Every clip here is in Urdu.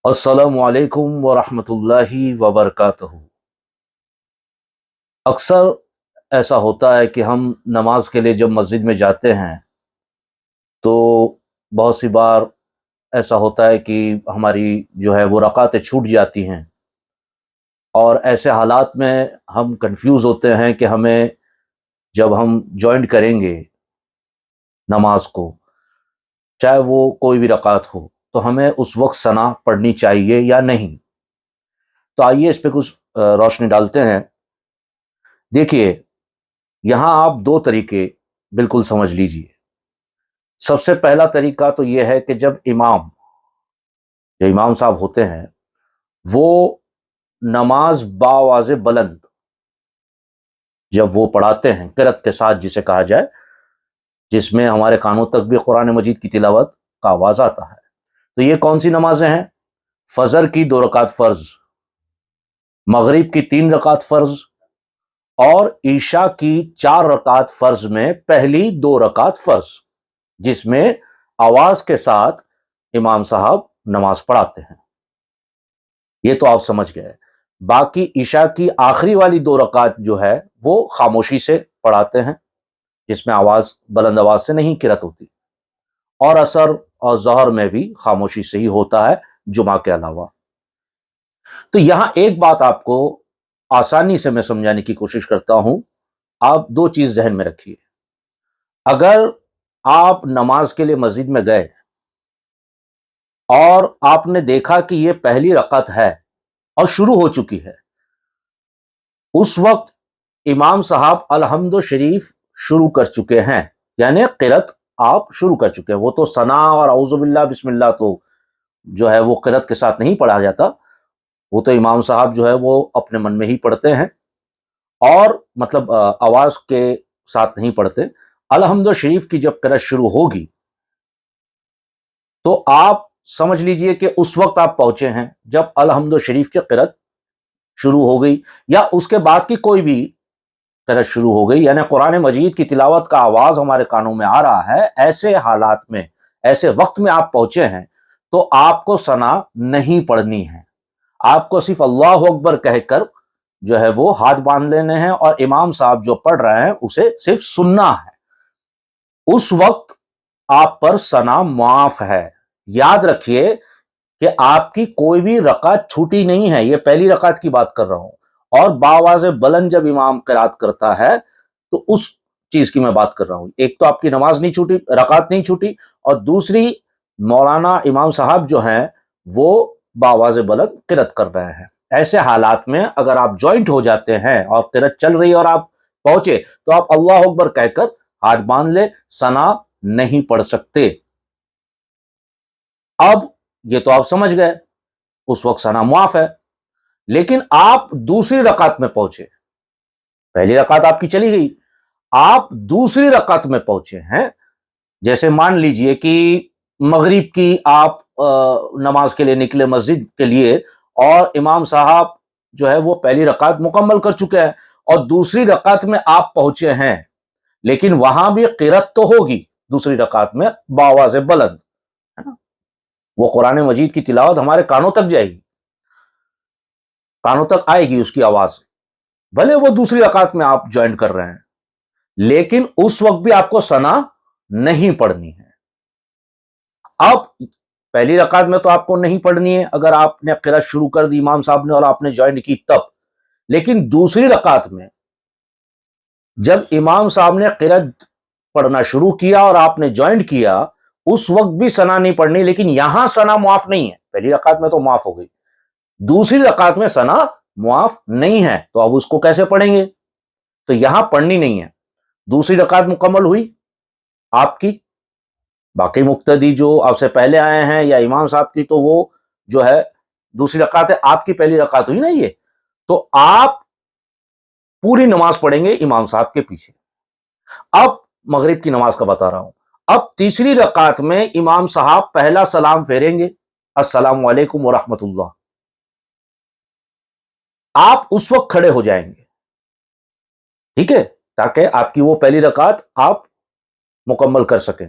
السلام علیکم ورحمۃ اللہ وبرکاتہ۔ اکثر ایسا ہوتا ہے کہ ہم نماز کے لیے جب مسجد میں جاتے ہیں تو بہت سی بار ایسا ہوتا ہے کہ ہماری جو ہے وہ رکعتیں چھوٹ جاتی ہیں، اور ایسے حالات میں ہم کنفیوز ہوتے ہیں کہ ہمیں جب ہم جوائنٹ کریں گے نماز کو، چاہے وہ کوئی بھی رکعت ہو، تو ہمیں اس وقت ثنا پڑھنی چاہیے یا نہیں۔ تو آئیے اس پہ کچھ روشنی ڈالتے ہیں۔ دیکھیے، یہاں آپ دو طریقے بالکل سمجھ لیجئے۔ سب سے پہلا طریقہ تو یہ ہے کہ جب امام صاحب ہوتے ہیں وہ نماز باواز بلند جب وہ پڑھاتے ہیں قرأت کے ساتھ، جسے کہا جائے، جس میں ہمارے کانوں تک بھی قرآن مجید کی تلاوت کا آواز آتا ہے، تو یہ کون سی نمازیں ہیں؟ فجر کی 2 رکعت فرض، مغرب کی 3 رکعت فرض، اور عشاء کی 4 رکعت فرض میں پہلی 2 رکعت فرض، جس میں آواز کے ساتھ امام صاحب نماز پڑھاتے ہیں۔ یہ تو آپ سمجھ گئے۔ باقی عشاء کی آخری والی 2 رکعت جو ہے وہ خاموشی سے پڑھاتے ہیں، جس میں آواز بلند آواز سے نہیں قرأت ہوتی، اور عصر اور ظہر میں بھی خاموشی سے ہی ہوتا ہے، جمعہ کے علاوہ۔ تو یہاں ایک بات آپ کو آسانی سے میں سمجھانے کی کوشش کرتا ہوں، آپ 2 چیز ذہن میں رکھیے۔ اگر آپ نماز کے لیے مسجد میں گئے اور آپ نے دیکھا کہ یہ پہلی رکعت ہے اور شروع ہو چکی ہے، اس وقت امام صاحب الحمد شریف شروع کر چکے ہیں، یعنی قرأت آپ شروع کر چکے ہیں۔ وہ تو ثنا اور اعوذ باللہ بسم اللہ تو جو ہے وہ قرأت کے ساتھ نہیں پڑھا جاتا، وہ تو امام صاحب جو ہے وہ اپنے من میں ہی پڑھتے ہیں، اور مطلب آواز کے ساتھ نہیں پڑھتے۔ الحمد شریف کی جب قرأت شروع ہوگی تو آپ سمجھ لیجئے کہ اس وقت آپ پہنچے ہیں جب الحمد شریف کی قرأت شروع ہو گئی، یا اس کے بعد کی کوئی بھی قرأت شروع ہو گئی، یعنی قرآن مجید کی تلاوت کا آواز ہمارے کانوں میں آ رہا ہے۔ ایسے حالات میں، ایسے وقت میں آپ پہنچے ہیں تو آپ کو ثنا نہیں پڑھنی ہے، آپ کو صرف اللہ اکبر کہہ کر جو ہے وہ ہاتھ باندھ لینے ہیں، اور امام صاحب جو پڑھ رہے ہیں اسے صرف سننا ہے۔ اس وقت آپ پر ثنا معاف ہے۔ یاد رکھیے کہ آپ کی کوئی بھی رکعت چھوٹی نہیں ہے، یہ پہلی رکعت کی بات کر رہا ہوں، اور باواز بلند جب امام قرات کرتا ہے تو اس چیز کی میں بات کر رہا ہوں۔ ایک تو آپ کی نماز نہیں چھوٹی، رکعت نہیں چھوٹی، اور دوسری مولانا امام صاحب جو ہیں وہ باواز بلند قرات کر رہے ہیں۔ ایسے حالات میں اگر آپ جوائنٹ ہو جاتے ہیں اور قرات چل رہی ہے اور آپ پہنچے تو آپ اللہ اکبر کہہ کر ہاتھ باندھ لے، ثنا نہیں پڑھ سکتے۔ اب یہ تو آپ سمجھ گئے، اس وقت ثنا معاف ہے۔ لیکن آپ دوسری رکعت میں پہنچے، پہلی رکعت آپ کی چلی گئی، آپ دوسری رکعت میں پہنچے ہیں۔ جیسے مان لیجئے کہ مغرب کی آپ نماز کے لیے نکلے مسجد کے لیے، اور امام صاحب جو ہے وہ پہلی رکعت مکمل کر چکے ہیں، اور دوسری رکعت میں آپ پہنچے ہیں، لیکن وہاں بھی قرأت تو ہوگی دوسری رکعت میں باواز بلند، وہ قرآن مجید کی تلاوت ہمارے کانوں تک جائے گی، کانوں تک آئے گی اس کی آواز، بھلے وہ دوسری رکعت میں آپ جوائن کر رہے ہیں، لیکن اس وقت بھی آپ کو ثنا نہیں پڑھنی ہے۔ اب پہلی رکعت میں تو آپ کو نہیں پڑھنی ہے اگر آپ نے قرأت شروع کر دی امام صاحب نے اور آپ نے جوائن کی تب، لیکن دوسری رکعت میں جب امام صاحب نے قرأت پڑھنا شروع کیا اور آپ نے جوائن کیا، اس وقت بھی ثنا نہیں پڑھنی، لیکن یہاں ثنا معاف نہیں ہے۔ پہلی رکعت میں تو معاف ہو گئی، دوسری رکعت میں ثنا معاف نہیں ہے، تو اب اس کو کیسے پڑھیں گے؟ تو یہاں پڑھنی نہیں ہے۔ دوسری رکعت مکمل ہوئی آپ کی، باقی مقتدی جو آپ سے پہلے آئے ہیں یا امام صاحب کی، تو وہ جو ہے دوسری رکعت ہے، آپ کی پہلی رکعت ہوئی نا یہ، تو آپ پوری نماز پڑھیں گے امام صاحب کے پیچھے۔ اب مغرب کی نماز کا بتا رہا ہوں، اب تیسری رکعت میں امام صاحب پہلا سلام پھیریں گے، السلام علیکم ورحمۃ اللہ، آپ اس وقت کھڑے ہو جائیں گے، ٹھیک ہے، تاکہ آپ کی وہ پہلی رکعت آپ مکمل کر سکیں۔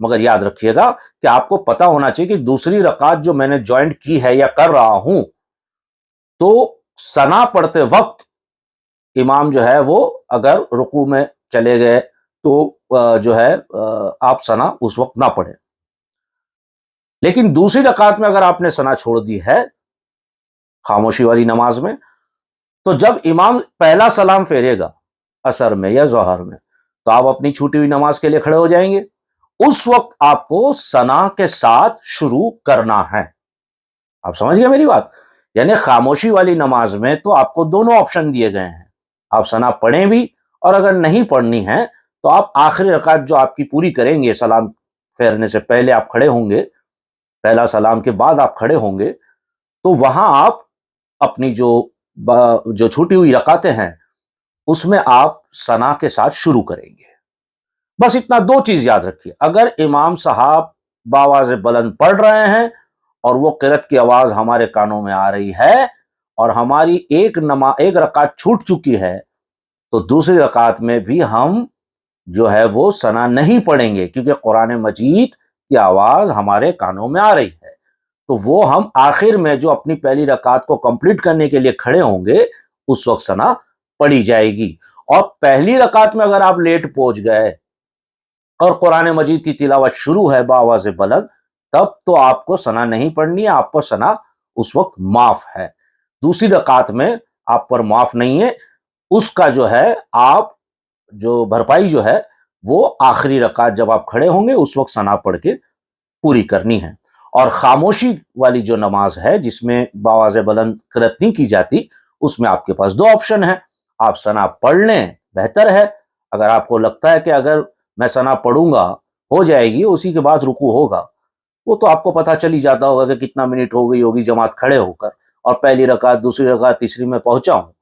مگر یاد رکھیے گا کہ آپ کو پتا ہونا چاہیے کہ دوسری رکعت جو میں نے جوائنٹ کی ہے یا کر رہا ہوں تو ثنا پڑھتے وقت امام جو ہے وہ اگر رکوع میں چلے گئے تو جو ہے آپ ثنا اس وقت نہ پڑھیں. لیکن دوسری رکعت میں اگر آپ نے ثنا چھوڑ دی ہے خاموشی والی نماز میں تو جب امام پہلا سلام پھیرے گا عصر میں یا ظہر میں تو آپ اپنی چھوٹی ہوئی نماز کے لیے کھڑے ہو جائیں گے. اس وقت آپ کو ثنا کے ساتھ شروع کرنا ہے. آپ سمجھ گئے میری بات؟ یعنی خاموشی والی نماز میں تو آپ کو دونوں آپشن دیے گئے ہیں, آپ ثنا پڑھیں بھی اور اگر نہیں پڑھنی ہے تو آپ آخری رکعت جو آپ کی پوری کریں گے, سلام پھیرنے سے پہلے آپ کھڑے ہوں گے, پہلا سلام کے بعد آپ کھڑے ہوں گے تو وہاں آپ اپنی جو چھوٹی ہوئی رکعتیں ہیں اس میں آپ ثنا کے ساتھ شروع کریں گے. بس اتنا دو چیز یاد رکھیے, اگر امام صاحب بآواز بلند پڑھ رہے ہیں اور وہ قرأت کی آواز ہمارے کانوں میں آ رہی ہے اور ہماری ایک رکعت چھوٹ چکی ہے تو دوسری رکعت میں بھی ہم جو ہے وہ ثنا نہیں پڑھیں گے, کیونکہ قرآن مجید کی آواز ہمارے کانوں میں آ رہی ہے تو وہ ہم آخر میں جو اپنی پہلی رکعت کو کمپلیٹ کرنے کے لیے کھڑے ہوں گے اس وقت ثنا پڑھی جائے گی. اور پہلی رکعت میں اگر آپ لیٹ پہنچ گئے اور قرآن مجید کی تلاوت شروع ہے بآواز بلند تب تو آپ کو ثنا نہیں پڑھنی ہے, آپ پر ثنا اس وقت معاف ہے. دوسری رکعت میں آپ پر معاف نہیں ہے, اس کا جو ہے آپ جو بھرپائی جو ہے وہ آخری رکعت جب آپ کھڑے ہوں گے اس وقت ثنا پڑھ کے پوری کرنی ہے. اور خاموشی والی جو نماز ہے جس میں بآواز بلند قرأت نہیں کی جاتی اس میں آپ کے پاس دو آپشن ہیں, آپ ثنا پڑھ لیں بہتر ہے. اگر آپ کو لگتا ہے کہ اگر میں ثنا پڑھوں گا ہو جائے گی اسی کے بعد رکوع ہوگا, وہ تو آپ کو پتہ چل ہی جاتا ہوگا کہ کتنا منٹ ہو گئی ہوگی جماعت کھڑے ہو کر, اور پہلی رکعت دوسری رکعت تیسری میں پہنچا ہوں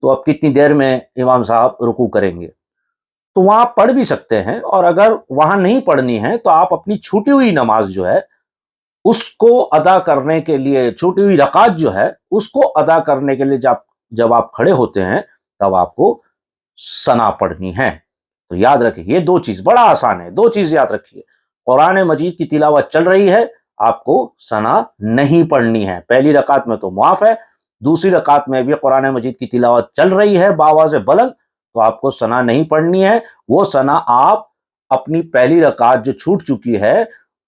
تو اب کتنی دیر میں امام صاحب رکوع کریں گے, تو وہاں پڑھ بھی سکتے ہیں. اور اگر وہاں نہیں پڑھنی ہے تو آپ اپنی چھوٹی ہوئی نماز جو ہے اس کو ادا کرنے کے لیے, چھوٹی ہوئی رکعت جو ہے اس کو ادا کرنے کے لیے جب آپ کھڑے ہوتے ہیں تب آپ کو ثنا پڑھنی ہے. تو یاد رکھیں یہ دو چیز بڑا آسان ہے, دو چیز یاد رکھیے, قرآن مجید کی تلاوت چل رہی ہے آپ کو ثنا نہیں پڑھنی ہے, پہلی رکعت میں تو معاف ہے, دوسری رکعت میں بھی قرآن مجید کی تلاوت چل رہی ہے بآواز بلند تو آپ کو ثنا نہیں پڑھنی ہے. وہ ثنا آپ اپنی پہلی رکعت جو چھوٹ چکی ہے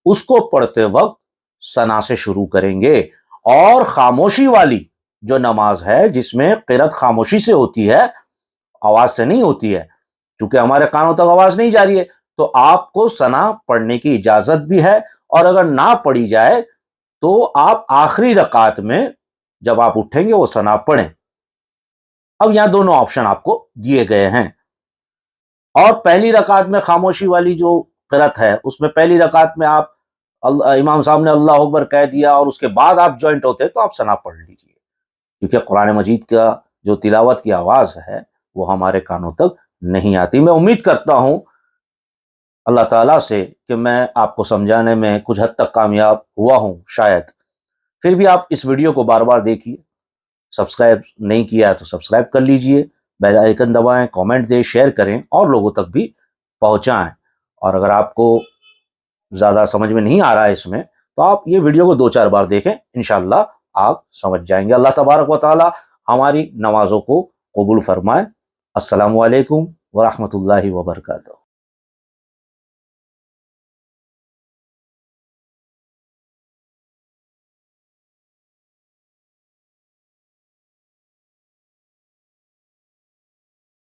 اس کو پڑھتے وقت ثنا سے شروع کریں گے. اور خاموشی والی جو نماز ہے جس میں قرأت خاموشی سے ہوتی ہے, آواز سے نہیں ہوتی ہے, چونکہ ہمارے کانوں تک آواز نہیں جا رہی ہے تو آپ کو ثنا پڑھنے کی اجازت بھی ہے, اور اگر نہ پڑھی جائے تو آپ آخری رکعت میں جب آپ اٹھیں گے وہ ثنا پڑھیں. اب یہاں دونوں آپشن آپ کو دیے گئے ہیں. اور پہلی رکعت میں خاموشی والی جو قرأت ہے اس میں پہلی رکعت میں آپ امام صاحب نے اللہ اکبر کہہ دیا اور اس کے بعد آپ جوائنٹ ہوتے تو آپ ثنا پڑھ لیجئے, کیونکہ قرآن مجید کا جو تلاوت کی آواز ہے وہ ہمارے کانوں تک نہیں آتی. میں امید کرتا ہوں اللہ تعالیٰ سے کہ میں آپ کو سمجھانے میں کچھ حد تک کامیاب ہوا ہوں شاید. پھر بھی آپ اس ویڈیو کو بار بار دیکھیے, سبسکرائب نہیں کیا ہے تو سبسکرائب کر لیجئے, بیل آئیکن دبائیں, کامنٹ دیں, شیئر کریں اور لوگوں تک بھی پہنچائیں. اور اگر آپ کو زیادہ سمجھ میں نہیں آ رہا ہے اس میں تو آپ یہ ویڈیو کو 2-4 بار دیکھیں, انشاءاللہ آپ سمجھ جائیں گے. اللہ تبارک و تعالی ہماری نمازوں کو قبول فرمائے. السلام علیکم ورحمۃ اللہ وبرکاتہ.